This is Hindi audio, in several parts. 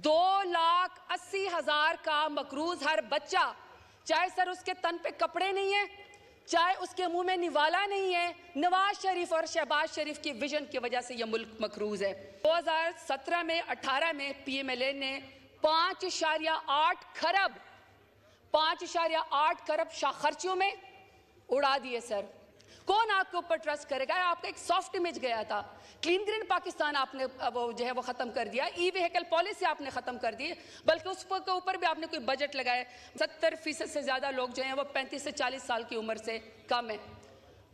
2,80,000 का मकरूज हर बच्चा, चाहे सर उसके तन पे कपड़े नहीं है, चाहे उसके मुंह में निवाला नहीं है, नवाज शरीफ और शहबाज शरीफ की विजन की वजह से यह मुल्क मकरूज है। 2017 में 18 में पीएमएलएन ने 5.8 खरब खर्चियों में उड़ा दिए। सर कौन आपके ऊपर ट्रस्ट करेगा? आपका एक सॉफ्ट इमेज गया था। क्लीन ग्रीन पाकिस्तान आपने वो जो है वो खत्म कर दिया, ई व्हीकल पॉलिसी आपने खत्म कर दी, बल्कि उस के ऊपर भी आपने कोई बजट लगाया। 70% से ज्यादा लोग जो हैं वो 35 से 40 साल की उम्र से कम है।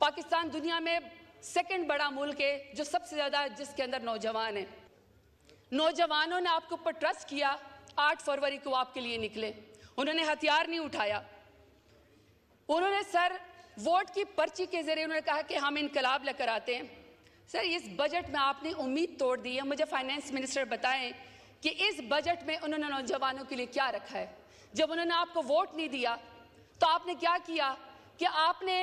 पाकिस्तान दुनिया में सेकंड बड़ा मुल्क है जो सबसे ज्यादा जिसके अंदर नौजवान है। नौजवानों ने आपके ऊपर ट्रस्ट किया, 8 फरवरी को आपके लिए निकले, उन्होंने हथियार नहीं उठाया, उन्होंने सर वोट की पर्ची के जरिए उन्होंने कहा कि हम इनकलाब लेकर आते हैं। सर इस बजट में आपने उम्मीद तोड़ दी है। मुझे फाइनेंस मिनिस्टर बताएं कि इस बजट में उन्होंने नौजवानों के लिए क्या रखा है। जब उन्होंने आपको वोट नहीं दिया तो आपने क्या किया कि आपने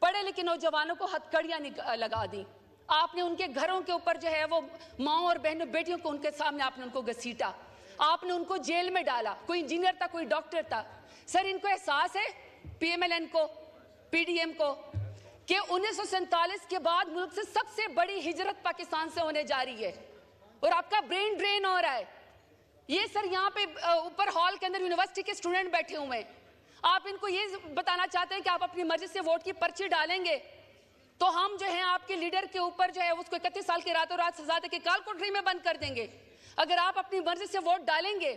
पढ़े लिखे नौजवानों को हथकड़ियां लगा दी, आपने उनके घरों के ऊपर जो है वो माओ और बहनों बेटियों को उनके सामने आपने उनको घसीटा, आपने उनको जेल में डाला। कोई इंजीनियर था, कोई डॉक्टर था। सर इनको एहसास है पीएमएलएन को, पीडीएम को, कि 1947 के बाद मुल्क से सबसे बड़ी हिजरत पाकिस्तान से होने जा रही है और आपका ब्रेन ड्रेन हो रहा है। ये सर यहाँ पे ऊपर हॉल के अंदर यूनिवर्सिटी के स्टूडेंट बैठे हुए हैं, आप इनको ये बताना चाहते हैं कि आप अपनी मर्जी से वोट की पर्ची डालेंगे तो हम जो है आपके लीडर के ऊपर जो है उसको 31 साल की रातों रात सजा देके काल कोठरी में बंद कर देंगे। अगर आप अपनी मर्जी से वोट डालेंगे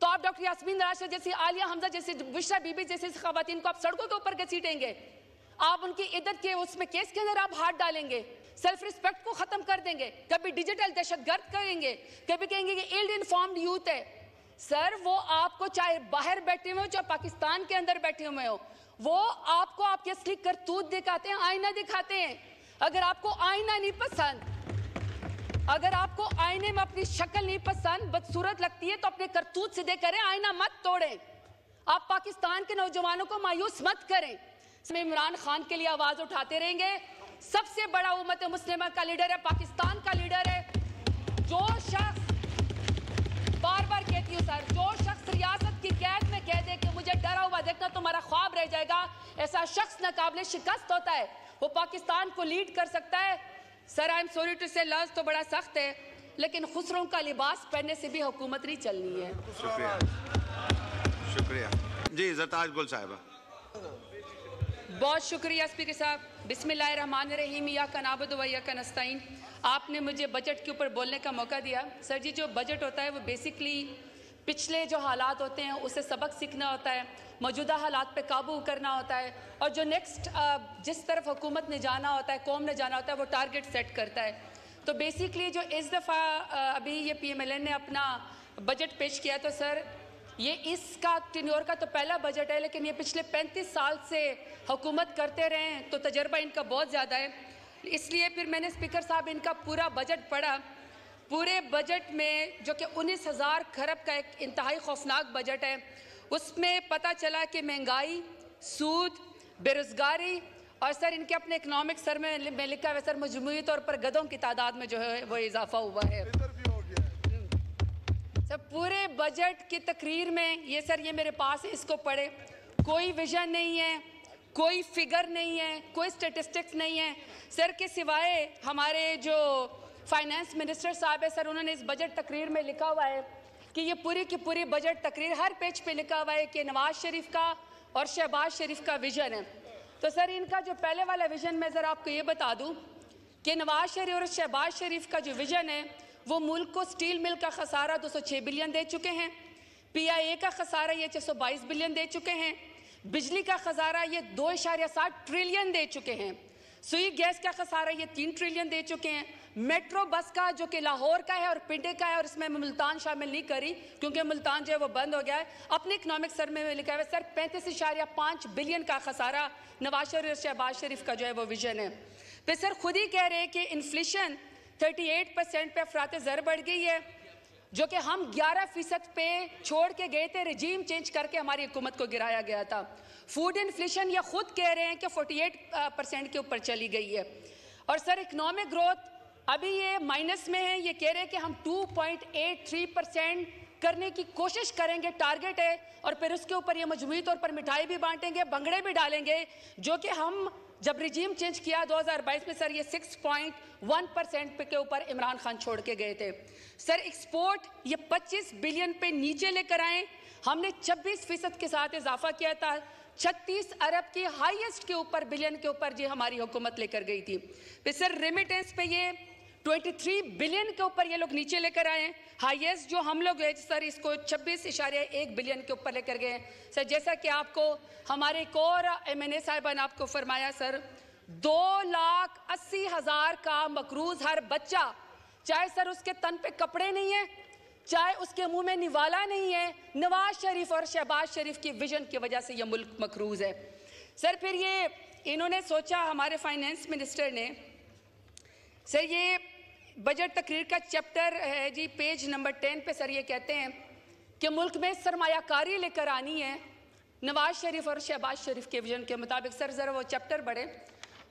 तो आप डॉक्टर यास्मीन राशिद जैसी, आलिया हमजा जैसी, बुशरा बीबी जैसी खवातीन को आप सड़कों के ऊपर घसीटेंगे, आप उनकी इज्जत के उसमें केस के अंदर आप हाथ डालेंगे, सेल्फ रिस्पेक्ट को खत्म कर देंगे, कभी डिजिटल दहशतगर्द करेंगे, कभी कहेंगे कि इल्ड इन्फॉर्म्ड यूथ है। सर वो आपको चाहे बाहर बैठे हुए हो चाहे पाकिस्तान के अंदर बैठे हुए हो, वो आपको आपके असली करतूत दिखाते हैं, आईना दिखाते हैं। अगर आपको आईना नहीं पसंद, अगर आपको आईने में अपनी शक्ल नहीं पसंद, बदसूरत लगती है तो अपने करतूत सीधे करें, आईना मत तोड़ें। आप पाकिस्तान के नौजवानों को मायूस मत करें। इसमें इमरान खान के लिए आवाज उठाते रहेंगे। सबसे बड़ा उम्मत मुस्लिमा का लीडर है, पाकिस्तान का लीडर है। जो शख्स, बार बार कहती हूँ सर, जो शख्स रियासत की कैद में कह दे कि मुझे डरा हुआ देखना तुम्हारा ख्वाब रह जाएगा, ऐसा शख्स नाकाबिले शिकस्त होता है, वो पाकिस्तान को लीड कर सकता है। Sir I am sorry to say, लफ्ज़ तो बड़ा सख्त है लेकिन खुसरों का लिबास पहनने से भी हुकूमत नहीं चलनी है। शुक्रिया, शुक्रिया जी। ज़रताज गुल साहिबा। बहुत शुक्रिया स्पीकर साहब। बिस्मिल्लाहिर्रहमानिर्रहीम, या का नाबुदु व इय्याका नस्तईन। आपने मुझे बजट के ऊपर बोलने का मौका दिया। सर जी, जो बजट होता है वो बेसिकली पिछले जो हालात होते हैं उससे सबक सीखना होता है, मौजूदा हालात पे काबू करना होता है, और जो नेक्स्ट जिस तरफ हुकूमत ने जाना होता है, कौम ने जाना होता है, वो टारगेट सेट करता है। तो बेसिकली जो इस दफ़ा अभी ये पीएमएलएन ने अपना बजट पेश किया, तो सर ये इसका टेन्योर का तो पहला बजट है, लेकिन ये पिछले 35 साल से हुकूमत करते रहे हैं तो तजर्बा इनका बहुत ज़्यादा है। इसलिए फिर मैंने स्पीकर साहब इनका पूरा बजट पढ़ा। पूरे बजट में जो कि 19,000 खरब का एक इंतहाई खौफनाक बजट है, उसमें पता चला कि महंगाई, सूद, बेरोज़गारी और सर इनके अपने इकनॉमिक सर में लिखा हुआ सर मजमूई तौर पर गधों की तादाद में जो है वो इजाफा हुआ है। सर पूरे बजट की तकरीर में ये सर ये मेरे पास है, इसको पढ़े, कोई विजन नहीं है, कोई फिगर नहीं है, कोई स्टेटिस्टिक्स नहीं है सर, के सिवाय हमारे जो फाइनेंस मिनिस्टर साहब है सर, उन्होंने इस बजट तकरीर में लिखा हुआ है कि ये पूरी की पूरी बजट तकरीर हर पेज पे लिखा हुआ है कि नवाज शरीफ का और शहबाज शरीफ का विजन है। तो सर इनका जो पहले वाला विजन मैं ज़रा आपको ये बता दूं कि नवाज शरीफ और शहबाज शरीफ का जो विजन है वो मुल्क को स्टील मिल का खसारा 206 बिलियन दे चुके हैं, पीआईए का खसारा ये 622 बिलियन दे चुके हैं, बिजली का खसारा ये 2.7 ट्रिलियन दे चुके हैं, सुई गैस का खसारा ये 3 ट्रिलियन दे चुके हैं, मेट्रो बस का जो कि लाहौर का है और पिंडे का है, और इसमें मुल्तान शामिल नहीं करी क्योंकि मुल्तान जो है वो बंद हो गया है, अपने इकनॉमिक सर में लिखा है सर 35.5 बिलियन का खसारा नवाज शरीफ और शहबाज शरीफ का जो है वो विजन है। फिर सर खुद ही कह रहे हैं कि इन्फ्लेशन 38% पे अफरात ज़र बढ़ गई है, जो कि हम 11% पे छोड़ के गए थे, रजीम चेंज करके हमारी हुकूमत को गिराया गया था। फूड इन्फ्लेशन ये खुद कह रहे हैं कि 48% के ऊपर चली गई है। और सर इकनॉमिक ग्रोथ अभी ये माइनस में है, ये कह रहे हैं कि हम 2.83% करने की कोशिश करेंगे, टारगेट है, और फिर उसके ऊपर ये मजमूई तौर पर मिठाई भी बांटेंगे, भंगड़े भी डालेंगे, जो कि हम जब रिजीम चेंज किया 2022 में सर ये 6.1% के ऊपर इमरान खान छोड़ के गए थे। सर एक्सपोर्ट ये 25 बिलियन पे नीचे लेकर आए, हमने 26% के साथ इजाफा किया था, 36 अरब की हाईएस्ट के ऊपर बिलियन के ऊपर जी हमारी हुकूमत लेकर गई थी। फिर सर रेमिटेंस पे ये 23 बिलियन के ऊपर ये लोग नीचे लेकर आए, हाईएस्ट जो हम लोग है सर इसको 26.1 बिलियन के ऊपर लेकर गए। सर जैसा कि आपको हमारे एक और MNA साहिबान आपको फरमाया सर, 2,80,000 का मकरूज हर बच्चा, चाहे सर उसके तन पे कपड़े नहीं है, चाहे उसके मुंह में निवाला नहीं है, नवाज शरीफ और शहबाज शरीफ की विजन की वजह से ये मुल्क मकरूज है। सर फिर ये इन्होंने सोचा, हमारे फाइनेंस मिनिस्टर ने, सर ये बजट तकरीर का चैप्टर है जी, पेज नंबर 10 पे सर ये कहते हैं कि मुल्क में सरमायाकारी लेकर आनी है नवाज शरीफ और शहबाज शरीफ के विजन के मुताबिक। सर जरा वो चैप्टर बढ़े,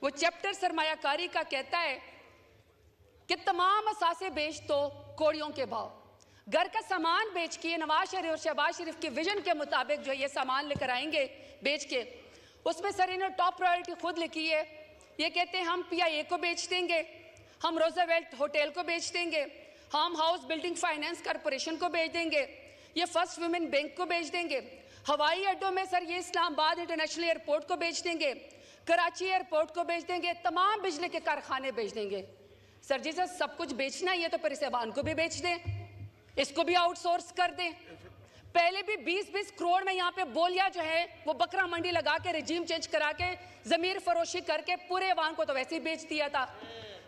वो चैप्टर सरमायाकारी का कहता है कि तमाम असासे बेच दो कोड़ियों के भाव, घर का सामान बेच के नवाज शरीफ और शहबाज शरीफ के विजन के मुताबिक जो ये सामान लेकर आएंगे बेच के। उसमें सर इन्होंने टॉप प्रायोरिटी खुद लिखी है, ये कहते हैं हम PIA को बेच देंगे, हम रोजावेल्ट होटल को बेच देंगे, हम हाउस बिल्डिंग फाइनेंस कॉरपोरेशन को बेच देंगे, ये फर्स्ट वुमेन बैंक को बेच देंगे, हवाई अड्डों में सर ये इस्लामाबाद इंटरनेशनल एयरपोर्ट को बेच देंगे, कराची एयरपोर्ट को बेच देंगे, तमाम बिजली के कारखाने बेच देंगे। सर जी सर सब कुछ बेचना ही है तो फिर इस ऐवान को भी बेच दें, इसको भी आउटसोर्स कर दें। पहले भी 20-20 करोड़ में यहाँ पे बोलिया जो है वो बकरा मंडी लगा के रिजीम चेंज करा के जमीर फरोशी करके पूरे ऐवान को तो वैसे ही बेच दिया था,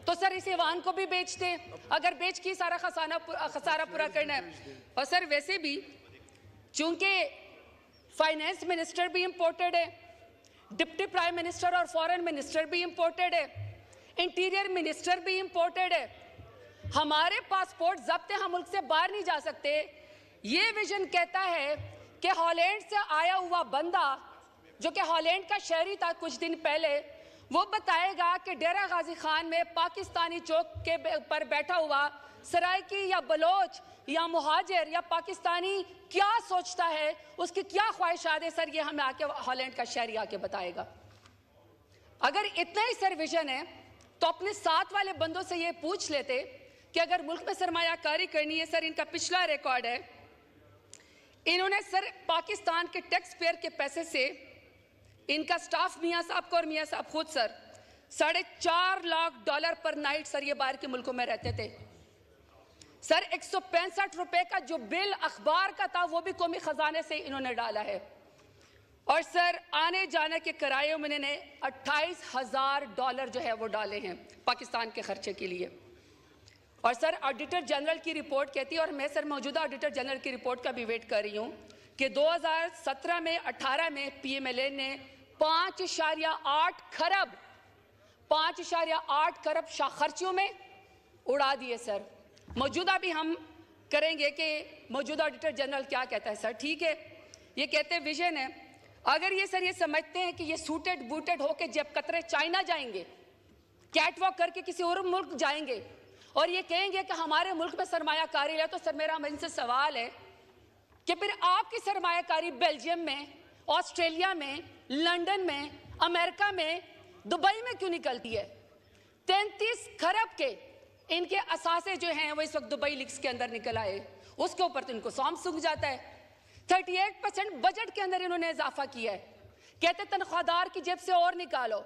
तो सर इस ऐवान को भी बेच दें अगर बेच के सारा खसारा पूरा करना है। और सर वैसे भी चूंकि फाइनेंस मिनिस्टर भी इंपोर्टेड है, डिप्टी प्राइम मिनिस्टर और फॉरेन मिनिस्टर भी इंपोर्टेड है, इंटीरियर मिनिस्टर भी इंपोर्टेड है, हमारे पासपोर्ट जब्त हम मुल्क से बाहर नहीं जा सकते। ये विजन कहता है कि हॉलैंड से आया हुआ बंदा जो कि हॉलैंड का शहरी था कुछ दिन पहले, वो बताएगा कि डेरा गाजी खान में पाकिस्तानी चौक के पर बैठा हुआ सराइकी या बलोच या मुहाजिर या पाकिस्तानी क्या सोचता है, उसकी क्या ख्वाहिशात है, सर ये हमें आके हॉलैंड का शहरी आके बताएगा। अगर इतना ही सर विजन है तो अपने साथ वाले बंदों से ये पूछ लेते कि अगर मुल्क में सरमायाकारी करनी है, सर इनका पिछला रिकॉर्ड है, इन्होंने सर पाकिस्तान के टैक्स पेयर के पैसे से इनका स्टाफ मियां साहब को और मियां साहब खुद सर $4.5 लाख पर नाइट सर ये बाहर के मुल्कों में रहते थे। सर 165 रुपए का जो बिल अखबार का था वो भी कौमी खजाने से इन्होंने डाला है। और सर आने जाने के किराए में इन्होंने $28,000 जो है वो डाले हैं पाकिस्तान के खर्चे के लिए। और सर ऑडिटर जनरल की रिपोर्ट कहती है, और मैं सर मौजूदा ऑडिटर जनरल की रिपोर्ट का भी वेट कर रही हूँ, कि 2017 में 18 में PMLN ने 5.8 खरब खर्चियों में उड़ा दिए। सर मौजूदा भी हम करेंगे कि मौजूदा ऑडिटर जनरल क्या कहता है। सर ठीक है, ये कहते हैं विजन है, अगर ये सर ये समझते हैं कि ये सूटेड बूटेड होके जब कतरे चाइना जाएंगे, कैटवॉक करके किसी और मुल्क जाएंगे और ये कहेंगे कि हमारे मुल्क में सरमायाकारी है, तो सर मेरा इनसे सवाल है कि फिर आपकी सरमायाकारी बेल्जियम में, ऑस्ट्रेलिया में, लंदन में, अमेरिका में, दुबई में क्यों निकलती है? 33 खरब के इनके असासे जो हैं वो इस वक्त दुबई लीक्स के अंदर निकल आए, उसके ऊपर तो इनको सौंप सूख जाता है। 38% बजट के अंदर इन्होंने इजाफा किया है, कहते तनख्वाहदार की जेब से और निकालो,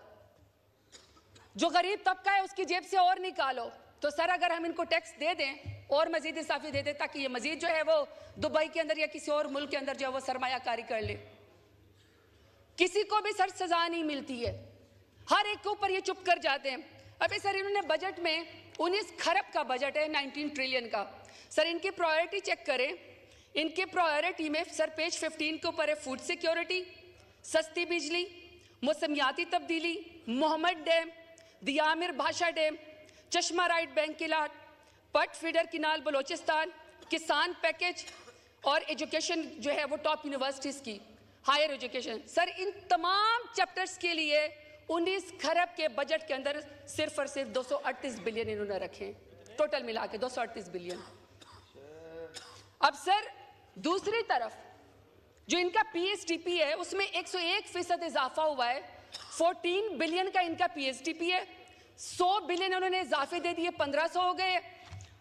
जो गरीब तबका है उसकी जेब से और निकालो। तो सर अगर हम इनको टैक्स दे दें और मजीद इजाफी दे दें ताकि ये मजीद जो है वो दुबई के अंदर या किसी और मुल्क के अंदर जो है वो सरमायाकारी कर ले, किसी को भी सर सजा नहीं मिलती है, हर एक के ऊपर ये चुप कर जाते हैं। अभी सर इन्होंने बजट में 19 खरब का बजट है, 19 ट्रिलियन का। सर इनकी प्रायोरिटी चेक करें, इनके प्रायोरिटी में सर पेज 15 के ऊपर है फूड सिक्योरिटी, सस्ती बिजली, मौसमियाती तब्दीली, मोहम्मद डैम, दियामिर भाषा डैम, चश्मा राइट बैंक की लाट, पट फीडर किनाल बलोचिस्तान, किसान पैकेज और एजुकेशन जो है वो टॉप यूनिवर्सिटीज़ की हायर एजुकेशन। सर इन तमाम चैप्टर्स के लिए 19 खरब के बजट के अंदर सिर्फ और सिर्फ 238 बिलियन इन्होंने रखे, टोटल मिला के 238 बिलियन। अब सर दूसरी तरफ जो इनका पीएसटीपी है उसमें 101% इजाफा हुआ है। 14 बिलियन का इनका पीएसटीपी है, 100 बिलियन उन्होंने इजाफे दे दिए, 1500 हो गए।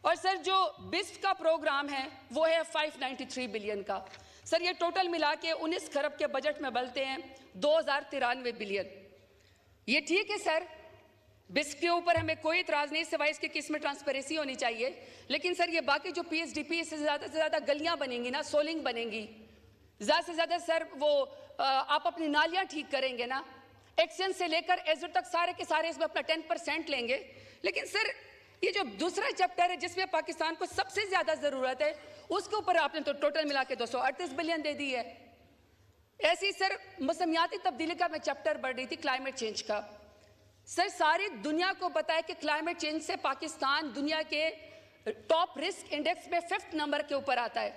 और सर जो बिस्फ का प्रोग्राम है वो है 593 बिलियन का। सर ये टोटल मिला के 19 खरब के बजट में बनते हैं 2093 बिलियन। ये ठीक है सर, बिस्फ के ऊपर हमें कोई इतराज नहीं सिवाय इसके कि इसमें ट्रांसपेरेंसी होनी चाहिए, लेकिन सर ये बाकी जो पीएसडीपी इससे ज़्यादा गलियां बनेंगी ना, सोलिंग बनेंगी, ज़्यादा से ज़्यादा सर वो आप अपनी नालियां ठीक करेंगे ना, एक्सचेंज से लेकर एजुर तक सारे के सारे इसमें अपना 10% लेंगे। लेकिन सर ये जो दूसरा चैप्टर है जिसमें पाकिस्तान को सबसे ज़्यादा ज़रूरत है उसके ऊपर आपने तो टोटल मिला के 238 बिलियन दे दी है। ऐसी सर मौसमियाती तब्दीली का मैं चैप्टर बढ़ रही थी, क्लाइमेट चेंज का। सर सारी दुनिया को पता है कि क्लाइमेट चेंज से पाकिस्तान दुनिया के टॉप रिस्क इंडेक्स में 5th नंबर के ऊपर आता है।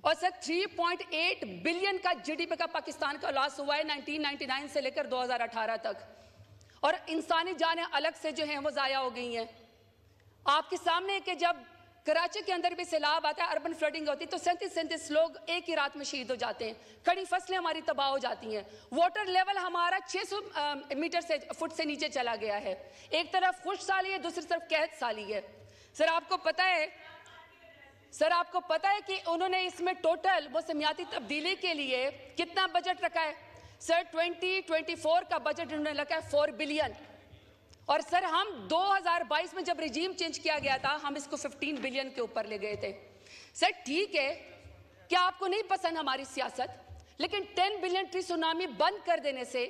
और सर 3.8 बिलियन का जीडीपी का पाकिस्तान का लॉस हुआ है 1999 से लेकर 2018 तक, और इंसानी जानें अलग से जो हैं वो ज़ाया हो गई हैं। आपके सामने कि जब कराची के अंदर भी सैलाब आता है, अर्बन फ्लडिंग होती है, तो 37 लोग एक ही रात में शहीद हो जाते हैं, खड़ी फसलें हमारी तबाह हो जाती हैं, वाटर लेवल हमारा 600 मीटर से फुट से नीचे चला गया है। एक तरफ खुश साली है, दूसरी तरफ कहत साली है। सर आपको पता है कि उन्होंने इसमें टोटल मौसमियाती तब्दीली के लिए कितना बजट रखा है? सर 2024 का बजट उन्होंने रखा है 4 बिलियन। और सर हम 2022 में जब रिजीम चेंज किया गया था हम इसको 15 बिलियन के ऊपर ले गए थे। सर ठीक है कि आपको नहीं पसंद हमारी सियासत, लेकिन 10 बिलियन ट्री सुनामी बंद कर देने से,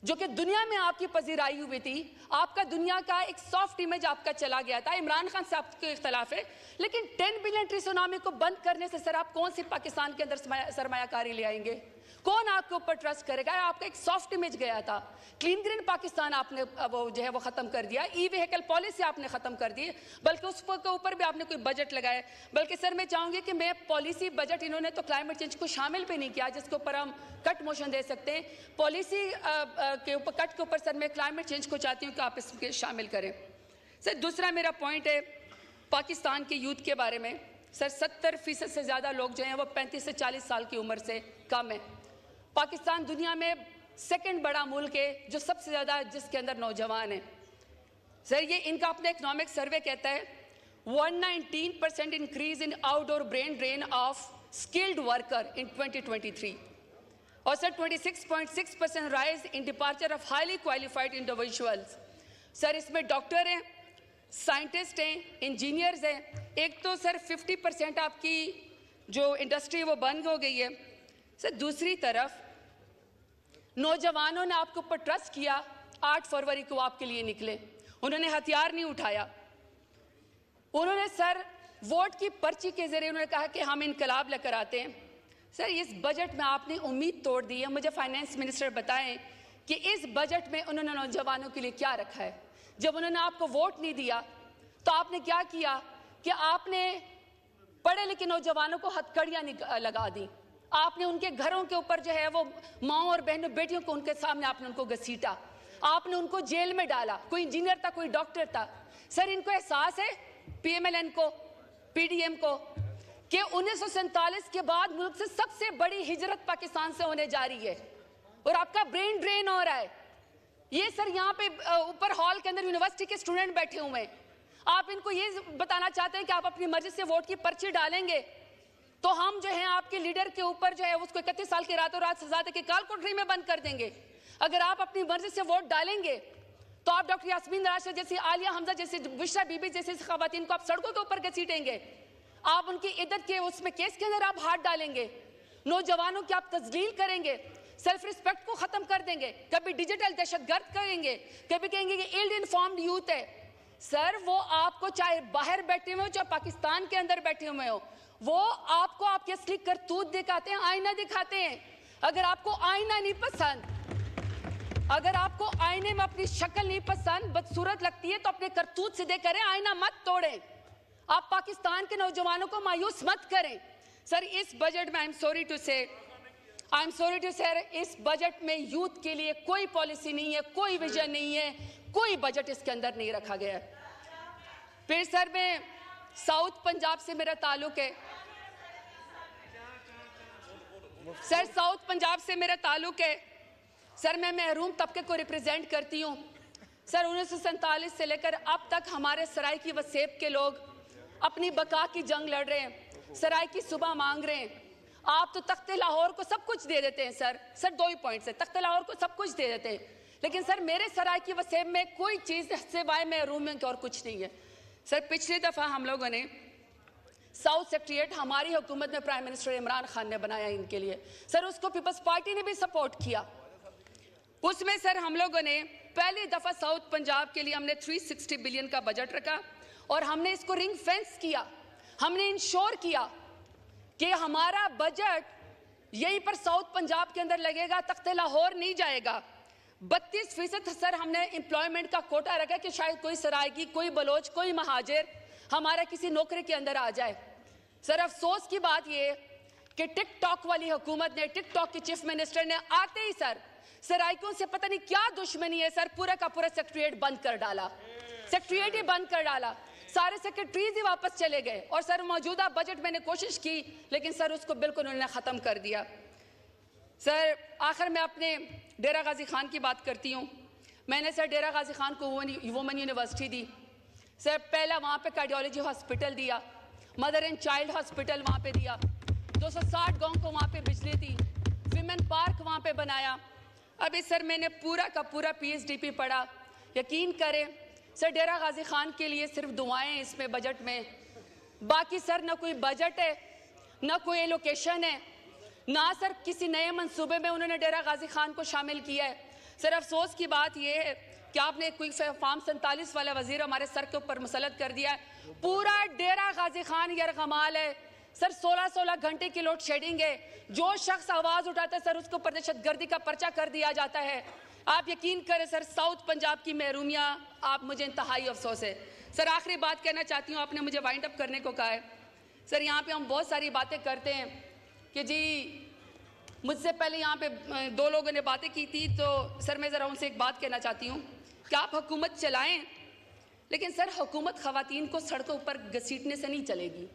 जो कि दुनिया में आपकी पजीराई हुई थी, आपका दुनिया का एक सॉफ्ट इमेज आपका चला गया था, इमरान खान से आपके इख्तलाफ है, लेकिन 10 बिलियन ट्री सुनामी को बंद करने से सर आप कौन सी पाकिस्तान के अंदर सरमायाकारी ले आएंगे? कौन आपके ऊपर ट्रस्ट करेगा? आपका एक सॉफ्ट इमेज गया था। क्लीन ग्रीन पाकिस्तान आपने वो जो है वो खत्म कर दिया, ई व्हीकल पॉलिसी आपने खत्म कर दी, बल्कि उस के ऊपर भी आपने कोई बजट लगाया। बल्कि सर मैं चाहूंगी कि मैं पॉलिसी बजट इन्होंने तो क्लाइमेट चेंज को शामिल भी नहीं किया, जिसके ऊपर हम कट मोशन दे सकते हैं। पॉलिसी के ऊपर कट के ऊपर सर मैं क्लाइमेट चेंज को चाहती हूँ कि आप इसके शामिल करें। सर दूसरा मेरा पॉइंट है पाकिस्तान के यूथ के बारे में। सर 70% से ज़्यादा लोग जो हैं वो 35 से 40 साल की उम्र से कम है। पाकिस्तान दुनिया में सेकंड बड़ा मुल्क है जो सबसे ज़्यादा जिसके अंदर नौजवान हैं। सर ये इनका अपना इकोनॉमिक सर्वे कहता है 119% increase in outdoor brain drain of skilled worker in 2023, और sir 26.6% rise in departure of highly qualified individuals. Sir इसमें डॉक्टर हैं, साइंटिस्ट हैं, इंजीनियर्स हैं। एक तो सर 50% आपकी जो इंडस्ट्री वो बंद हो गई है। सर दूसरी तरफ नौजवानों ने आपके ऊपर ट्रस्ट किया, 8 फरवरी को आपके लिए निकले, उन्होंने हथियार नहीं उठाया, उन्होंने सर वोट की पर्ची के जरिए उन्होंने कहा कि हम इनकलाब लेकर आते हैं। सर इस बजट में आपने उम्मीद तोड़ दी है। मुझे फाइनेंस मिनिस्टर बताएं कि इस बजट में उन्होंने नौजवानों के लिए क्या रखा है? जब उन्होंने आपको वोट नहीं दिया तो आपने क्या किया कि आपने पढ़े लिखे नौजवानों को हथकड़ियाँ लगा दी, आपने उनके घरों के ऊपर जो है वो माओ और बहनों बेटियों को उनके सामने आपने उनको घसीटा, आपने उनको जेल में डाला। कोई इंजीनियर था, कोई डॉक्टर था। सर इनको एहसास है पीएमएलएन को, पीडीएम को, कि 1947 के बाद मुल्क से सबसे बड़ी हिजरत पाकिस्तान से होने जा रही है और आपका ब्रेन ड्रेन हो रहा है। ये सर यहाँ पे ऊपर हॉल के अंदर यूनिवर्सिटी के स्टूडेंट बैठे हुए हैं, आप इनको ये बताना चाहते हैं कि आप अपनी मर्जी से वोट की पर्ची डालेंगे तो हम जो है आपके लीडर के ऊपर जो है उसको 31 साल की रातों रात सजा देके काल कोठरी में बंद कर देंगे। अगर आप अपनी मर्जी से वोट डालेंगे तो आप डॉक्टर यास्मीन राशिद जैसी, आलिया हमजा जैसी, बुशरा बीबी जैसी खवातीन को आप सड़कों के ऊपर घसीटेंगे, आप उनकी इज्जत के उसमें केस के अंदर आप हाथ डालेंगे, नौजवानों की आप तजलील करेंगे, सेल्फ रिस्पेक्ट को खत्म कर देंगे, कभी डिजिटल दहशतगर्द करेंगे, कभी कहेंगे कि इल्ड इन्फॉर्म्ड यूथ है। सर वो आपको चाहे बाहर बैठे हुए हो चाहे पाकिस्तान के अंदर बैठे हुए हो, वो आपको आपकी असली करतूत दिखाते हैं, आईना दिखाते हैं। अगर आपको आईना नहीं पसंद, अगर आपको आईने में अपनी शक्ल नहीं पसंद, बदसूरत लगती है, तो अपने करतूत सीधे करें, आईना मत तोड़ें। आप पाकिस्तान के नौजवानों को मायूस मत करें। सर इस बजट में आई am sorry to say I am sorry to sir, इस बजट में यूथ के लिए कोई पॉलिसी नहीं है, कोई विजन नहीं है, कोई बजट इसके अंदर नहीं रखा गया है। फिर सर मैं साउथ पंजाब से मेरा ताल्लुक है सर, साउथ पंजाब से मेरा ताल्लुक है सर। मैं महरूम तबके को रिप्रेजेंट करती हूँ सर। 1947 से लेकर अब तक हमारे सराय की वसेब के लोग अपनी बका की जंग लड़ रहे हैं, सराय की सुबह मांग रहे हैं। आप तो तख्ते लाहौर को सब कुछ दे देते हैं सर 2 ही पॉइंट से तख्ते लाहौर को सब कुछ दे देते हैं, लेकिन सर मेरे सराय की वसेब में कोई चीज़ सिवाय महरूम में और कुछ नहीं है सर। पिछली दफ़ा हम लोगों ने साउथ सेक्रेटरीट हमारी हुकूमत में प्राइम मिनिस्टर इमरान खान ने बनाया इनके लिए सर, उसको पीपल्स पार्टी ने भी सपोर्ट किया। उसमें सर हम लोगों ने पहली दफ़ा साउथ पंजाब के लिए हमने 360 बिलियन का बजट रखा और हमने इसको रिंग फेंस किया। हमने इंश्योर किया कि हमारा बजट यहीं पर साउथ पंजाब के अंदर लगेगा, तख्ते लाहौर नहीं जाएगा। 32% सर हमने एम्प्लॉयमेंट का कोटा रखा कि शायद कोई सरायकी, कोई बलोच, कोई महाजिर हमारा किसी नौकरी के अंदर आ जाए। सर अफसोस की बात यह कि टिकटॉक वाली हुकूमत ने, टिकटॉक के चीफ मिनिस्टर ने आते ही सर सराइकों से पता नहीं क्या दुश्मनी है सर, पूरा का पूरा सेक्रेटरीट बंद कर डाला, सेक्रेटरीट ही बंद कर डाला, सारे सेक्रेटरीज ही वापस चले गए। और सर मौजूदा बजट मैंने कोशिश की लेकिन सर उसको बिल्कुल उन्होंने ख़त्म कर दिया। सर आखिर में अपने डेरा गाजी खान की बात करती हूँ। मैंने सर डेरा गाजी खान को वुमेन यूनिवर्सिटी दी सर, पहला वहाँ पे कार्डियोलॉजी हॉस्पिटल दिया, मदर एंड चाइल्ड हॉस्पिटल वहाँ पे दिया, 260 गाँव को वहाँ पे बिजली दी, विमेन पार्क वहाँ पे बनाया। अभी सर मैंने पूरा का पूरा PhD पढ़ा। यकीन करें सर डेरा गाजी खान के लिए सिर्फ दुआएं इसमें बजट में, बाकी सर ना कोई बजट है, ना कोई एलोकेशन है, ना सर किसी नए मंसूबे में उन्होंने डेरा गाजी खान को शामिल किया है। सर अफसोस की बात यह है कि आपने कोई फार्म 47 वाला वजीर हमारे सर के ऊपर मुसल्लत कर दिया है। पूरा डेरा गाजी खान यरगमाल है सर, 16-16 घंटे की लोड शेडिंग है। जो शख्स आवाज उठाता है सर उसको पर दहशतगर्दी का पर्चा कर दिया जाता है। आप यकीन करें सर साउथ पंजाब की महरूमियाँ, आप मुझे इंतहाई अफसोस है। सर आखिरी बात कहना चाहती हूँ, आपने मुझे वाइंड अप करने को कहा है सर। यहाँ पे हम बहुत सारी बातें करते हैं कि जी मुझसे पहले यहाँ पे 2 लोगों ने बातें की थी, तो सर मैं ज़रा उनसे एक बात कहना चाहती हूँ कि आप हुकूमत चलाएं लेकिन सर हुकूमत ख़वातीन को सड़कों पर घसीटने से नहीं चलेगी।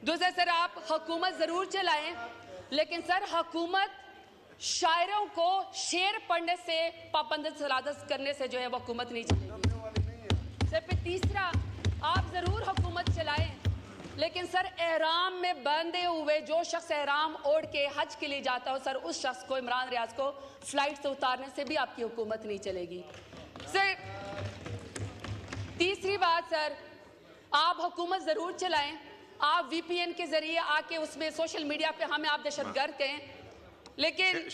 दूसरा सर आप हुकूमत ज़रूर चलाएं लेकिन सर हुकूमत शायरों को शेर पढ़ने से पाबंद सलादत करने से जो है वो हुकूमत नहीं चलेगी। सर फिर तीसरा, आप ज़रूर हुकूमत चलाएं लेकिन सर एहराम में बंधे हुए जो शख्स एहराम ओढ़ के हज के लिए जाता हो सर, उस शख्स को, इमरान रियाज को फ्लाइट से उतारने से भी आपकी हुकूमत नहीं चलेगी। सर तीसरी बात सर, आप हुकूमत ज़रूर चलाएं, आप VPN के जरिए आके उसमें सोशल मीडिया पे हमें आप दहशतगर्द कहें, लेकिन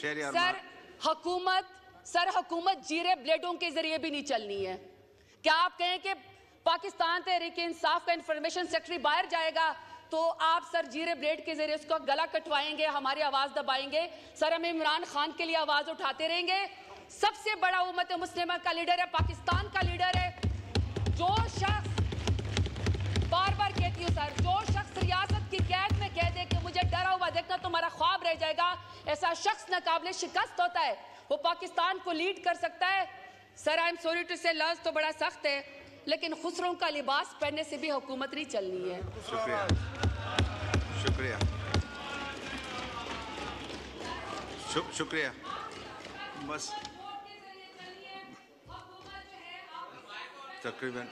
सर हुकूमत जीरे ब्लेडों के जरिए भी नहीं चलनी है। क्या आप कहें कि पाकिस्तान तहरीक इंसाफ का इंफॉर्मेशन सेक्रेटरी बाहर जाएगा तो आप सर जीरे ब्लेड के जरिए उसको गला कटवाएंगे, हमारी आवाज दबाएंगे? सर हम इमरान खान के लिए आवाज उठाते रहेंगे। सबसे बड़ा उम्मत मुस्लिमा का लीडर है, पाकिस्तान का लीडर है। जो शख्स, बार बार कहती हूँ सर, जो शख्स रियासत की कैद में कह दे कि मुझे डरा हुआ देखना तुम्हारा ख्वाब रह जाएगा, ऐसा शख्स नाकाबिले शिकस्त होता है, वो पाकिस्तान को लीड कर सकता है। Sir I am sorry to say, लफ्ज़ तो बड़ा सख्त है लेकिन खुसरों का लिबास पहनने से भी हुकूमत नहीं चलनी है। शुक्रिया, शुक्रिया, शुक्रिया। बस तकरीबन